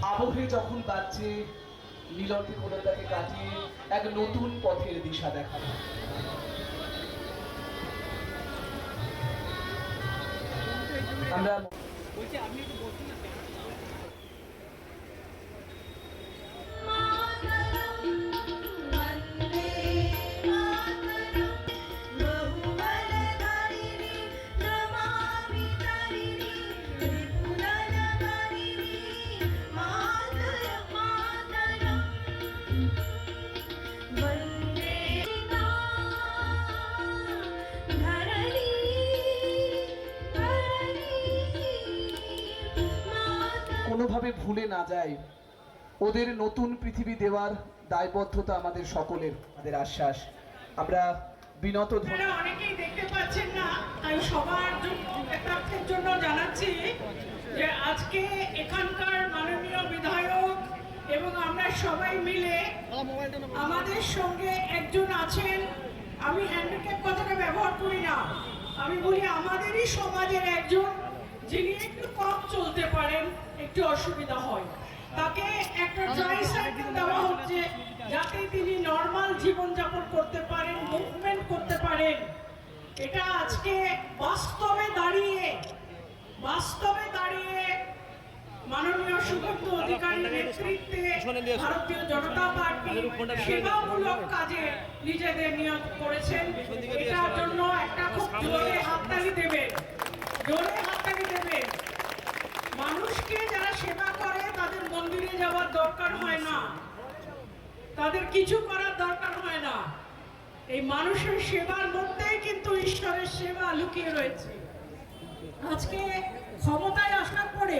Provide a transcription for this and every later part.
আবহে যখন বাজছে নীলকে কোনটাকে কাটিয়ে এক নতুন পথের দিশা দেখানো। আমরা কোনোভাবে ভুলে না যাই ওদের নতুন পৃথিবী দেওয়ার দায়বদ্ধতা আমাদের সকলের, আমাদের আশ্বাস। আমরা বিনত অনেকেই দেখতে পাচ্ছেন না, আমি সবার জন্য জানাচ্ছি যে আজকে এখানকার মাননীয় বিধায়ক এবং আমরা সবাই মিলে আমাদের সঙ্গে একজন আছেন, আমি হ্যান্ডিক্যাপ কথাটা ব্যবহার করি না, আমি বলি আমাদেরই সমাজের একজন যিনি একটু কম চলতে পারেন, একটু অসুবিধা হয়, তাকে একটা ট্রাইসাইকেল দেওয়া হচ্ছে যাতে তিনি নর্মাল জীবনযাপন করতে পারেন, মুভমেন্ট করতে পারেন। এটা আজকে বাস্তবে দাঁড়িয়ে মাননীয় শুভেন্দু অধিকারীর নেতৃত্বে ভারতীয় জনতা পার্টি সেবামূলক কাজে নিজেদের নিয়োগ করেছেন। এটার জন্য একটা খুব জোরে হাততালি দেবেন, মানুষকে যারা সেবা করে তাদের মন্দিরে যাওয়ার দরকার হয় না, তাদের কিছু করার দরকার হয় না, এই মানুষের সেবার মধ্যেই কিন্তু ঈশ্বরের সেবা লুকিয়ে রয়েছে। আজকে ক্ষমতায় আসার পরে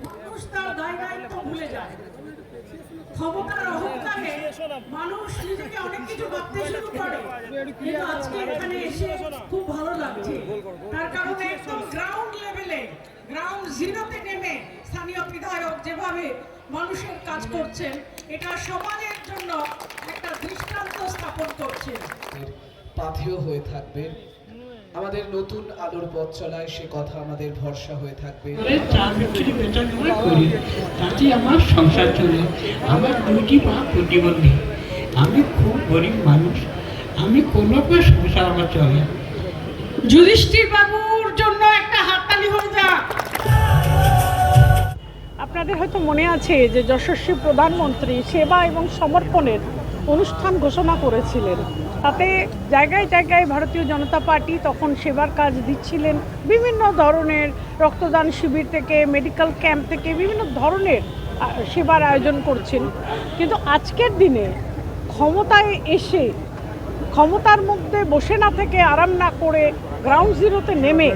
মানুষ তার দায় দায়িত্ব ভুলে যায়, ক্ষমতার অহংকারে মানুষ নিজেকে অনেক কিছু ভাবতে শুরু করে, কিন্তু আজকে এখানে এসে খুব ভালো লাগছে, তার কারণে একদম গ্রাউন্ড লেভেলে, গ্রাউন্ড জিরোতে নেমে স্থানীয় বিধায়ক যেভাবে মানুষের কাজ করছেন, এটা সমাজের জন্য একটা দৃষ্টান্ত স্থাপন করছে। পাথেয় হয়ে থাকবে আমাদের নতুন আলোর পথ চলায়, সে কথা আমাদের ভরসা হয়ে থাকবে। তাতে আমার সংসার চলে, আমার দুটি পা প্রতিবন্ধী, আমি খুব গরিব মানুষ, আমি কোনো সংসার আমার চলে। যুধিষ্ঠির বাবুর জন্য একটা হাততালি হয়ে যাক। আপনাদের হয়তো মনে আছে যে যশস্বী প্রধানমন্ত্রী সেবা এবং সমর্পণের অনুষ্ঠান ঘোষণা করেছিলেন, তাতে জায়গায় জায়গায় ভারতীয় জনতা পার্টি তখন সেবার কাজ দিচ্ছিলেন, বিভিন্ন ধরনের রক্তদান শিবির থেকে, মেডিকেল ক্যাম্প থেকে বিভিন্ন ধরনের সেবার আয়োজন করছেন। কিন্তু আজকের দিনে ক্ষমতায় এসে ক্ষমতার মধ্যে বসে না থেকে, আরাম না করে গ্রাউন্ড জিরোতে নেমে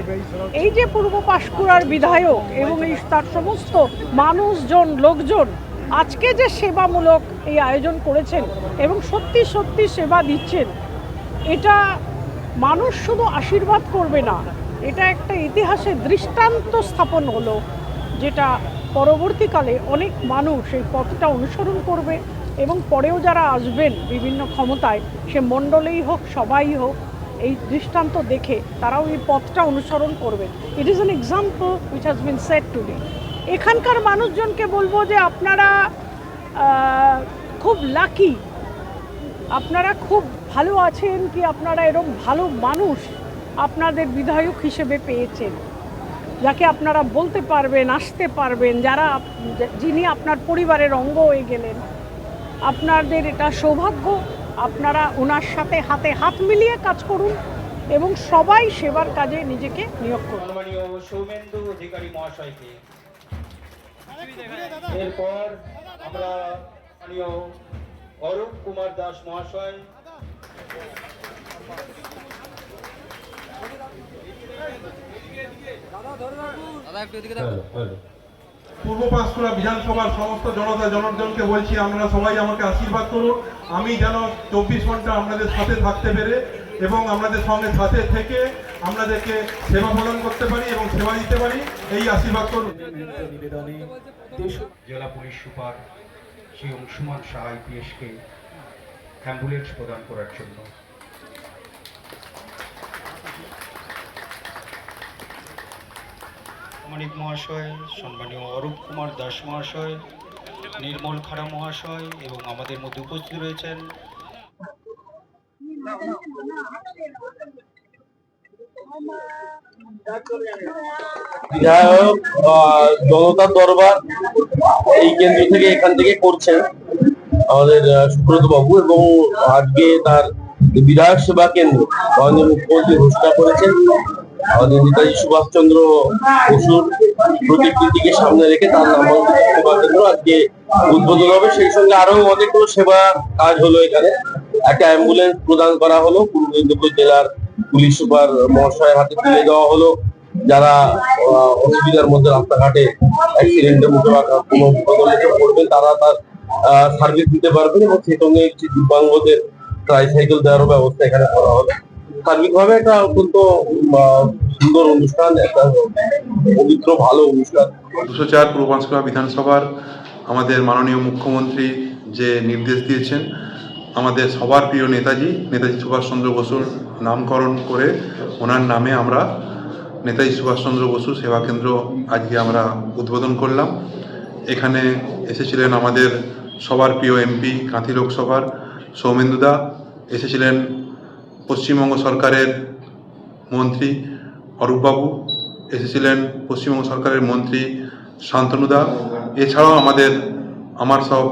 এই যে পূর্ব পাঁশকুড়ার বিধায়ক এবং এই তার সমস্ত লোকজন আজকে যে সেবামূলক এই আয়োজন করেছেন এবং সত্যি সত্যি সেবা দিচ্ছেন, এটা মানুষ শুধু আশীর্বাদ করবে না, এটা একটা ইতিহাসের দৃষ্টান্ত স্থাপন হলো, যেটা পরবর্তীকালে অনেক মানুষ এই পথটা অনুসরণ করবে এবং পরেও যারা আসবেন বিভিন্ন ক্ষমতায়, সে মণ্ডলেই হোক সবাই হোক, এই দৃষ্টান্ত দেখে তারাও এই পথটা অনুসরণ করবেন। It is an example which has been set today. এখানকার মানুষজনকে বলবো যে আপনারা খুব লাকি, আপনারা খুব ভালো আছেন কি আপনারা এরকম ভালো মানুষ আপনাদের বিধায়ক হিসেবে পেয়েছেন, যাকে আপনারা বলতে পারবেন, আসতে পারবেন, যিনি আপনার পরিবারের অঙ্গ হয়ে গেলেন। আপনাদের এটা সৌভাগ্য, আপনারা ওনার সাথে হাতে হাত মিলিয়ে কাজ করুন এবং সবাই সেবার কাজে নিজেকে নিয়োগ করুন। সম্মানীয় সৌমেন্দু অধিকারী মহাশয়কে, এরপর আমরা মাননীয় অরূপ কুমার দাস মহাশয়, পূর্ব পাঁশকুড়া বিধানসভার সমস্ত জনতা জনার্দনকে বলছি, আপনারা সবাই আমাকে আশীর্বাদ করুন, আমি যেন 24 ঘন্টা আপনাদের সাথে থাকতে পেরে এবং আমাদের সঙ্গে সাথে থেকে আমাদেরকে সেবা প্রদান করতে পারি এবং সেবা দিতে পারি, এই আশীর্বাদ করুন। নিবেদনে দেশ জেলা পুলিশ সুপার শ্রী অংশুমান সাহা IPSকে অ্যাম্বুলেন্স প্রদান করার জন্য। মানিক মহাশয়, সম্মানীয় অরূপ কুমার দাস মহাশয়, নির্মল খাড়া মহাশয় এবং আমাদের মধ্যে উপস্থিত রয়েছেন বিধায়ক জনতার দরবার এই কেন্দ্র থেকে এখান থেকে করছেন আমাদের সুব্রত বাবু, এবং আজকে তার বিধায়ক সেবা কেন্দ্র মাননীয় মুখ্যমন্ত্রী ঘোষণা করেছেন। আমাদের নেতাজি সুভাষচন্দ্র বসুর প্রতিকৃতিকে সামনে রেখে তার নামাঙ্কিত সেবা কেন্দ্র আজকে উদ্বোধন হবে। সেই সঙ্গে আরো অনেকগুলো সেবা কাজ হলো। এখানে একটা অ্যাম্বুলেন্স প্রদান করা হলো, পূর্ব মেদিনীপুর জেলার পুলিশ সুপার মহাশয়ের হাতে তুলে দেওয়া হলো, যারা অসুবিধার মধ্যে রাস্তাঘাটে অ্যাক্সিডেন্টের মুখে কোনো বিপদ পড়বেন তারা তার সার্ভিস দিতে পারবেন, এবং সেই সঙ্গে দিব্যাঙ্গদের ট্রাইসাইকেল দেওয়ার ব্যবস্থা এখানে করা হবে। সার্বিকভাবে একটা অত্যন্ত সুন্দর অনুষ্ঠান, একটা পবিত্র ভালো অনুষ্ঠান। 204 পূর্ব পাঁশকুড়া বিধানসভার আমাদের মাননীয় মুখ্যমন্ত্রী যে নির্দেশ দিয়েছেন, আমাদের সবার প্রিয় নেতাজি সুভাষচন্দ্র বসুর নামকরণ করে ওনার নামে আমরা নেতাজি সুভাষচন্দ্র বসু সেবা কেন্দ্র আজকে আমরা উদ্বোধন করলাম। এখানে এসেছিলেন আমাদের সবার প্রিয় MP কাঁথি লোকসভার সৌমেন্দুদা, এসেছিলেন পশ্চিমবঙ্গ সরকারের মন্ত্রী অরূপবাবু, এসেছিলেন পশ্চিমবঙ্গ সরকারের মন্ত্রী শান্তনুদা, এছাড়াও আমার সব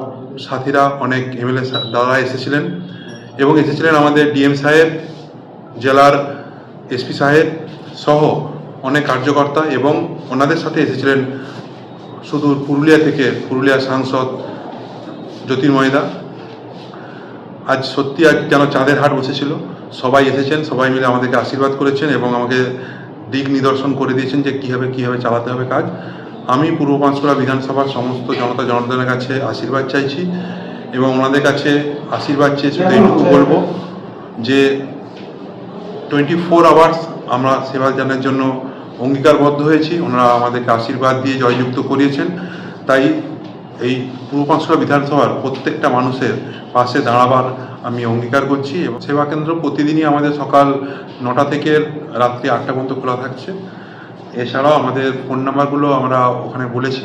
সাথীরা অনেক MLA দাদা এসেছিলেন, এবং এসেছিলেন আমাদের DM সাহেব, জেলার SP সাহেব সহ অনেক কার্যকর্তা, এবং ওনাদের সাথে এসেছিলেন সুদূর পুরুলিয়া থেকে পুরুলিয়া সাংসদ জ্যোতির্ময়দা। আজ সত্যি আজ যেন চাঁদের হাট বসেছিল, সবাই এসেছেন, সবাই মিলে আমাদেরকে আশীর্বাদ করেছেন এবং আমাকে দিক নিদর্শন করে দিয়েছেন যে কীভাবে চালাতে হবে কাজ। আমি পূর্ব পাঁশকুড়া বিধানসভার সমস্ত জনতাজনার্দনের কাছে আশীর্বাদ চাইছি, এবং ওনাদের কাছে আশীর্বাদ চেয়ে শুধু এইটুকু বলবো যে 24 আওয়ার্স আমরা সেবা দানের জন্য অঙ্গীকারবদ্ধ হয়েছি। ওনারা আমাদেরকে আশীর্বাদ দিয়ে জয়যুক্ত করিয়েছেন, তাই এই পূর্ব পাঁশকুড়া বিধানসভার প্রত্যেকটা মানুষের পাশে দাঁড়াবার আমি অঙ্গীকার করছি। এবং সেবা কেন্দ্র প্রতিদিনই আমাদের সকাল 9টা থেকে রাত্রি 8টা পর্যন্ত খোলা থাকছে। এছাড়াও আমাদের ফোন নাম্বারগুলো আমরা ওখানে বলেছি।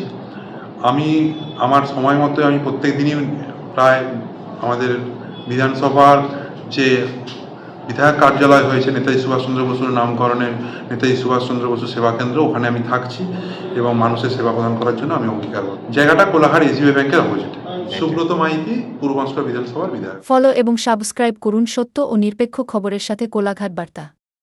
আমার সময় মতো আমি প্রত্যেক দিনই প্রায় আমাদের বিধানসভার যে বিধায়ক কার্যালয় হয়েছে নেতাজি সুভাষচন্দ্র বসুর নামকরণে নেতাজি সুভাষচন্দ্র বসু সেবা কেন্দ্র, ওখানে আমি থাকছি এবং মানুষের সেবা প্রদান করার জন্য আমি অঙ্গীকার করব। জায়গাটা কোলাঘাট SBI ব্যাংকের অপোজিটে। সুব্রত মাইতি, পূর্ব পাঁশকুড়া বিধানসভার বিধায়ক। ফলো এবং সাবস্ক্রাইব করুন সত্য ও নিরপেক্ষ খবরের সাথে কোলাঘাট বার্তা।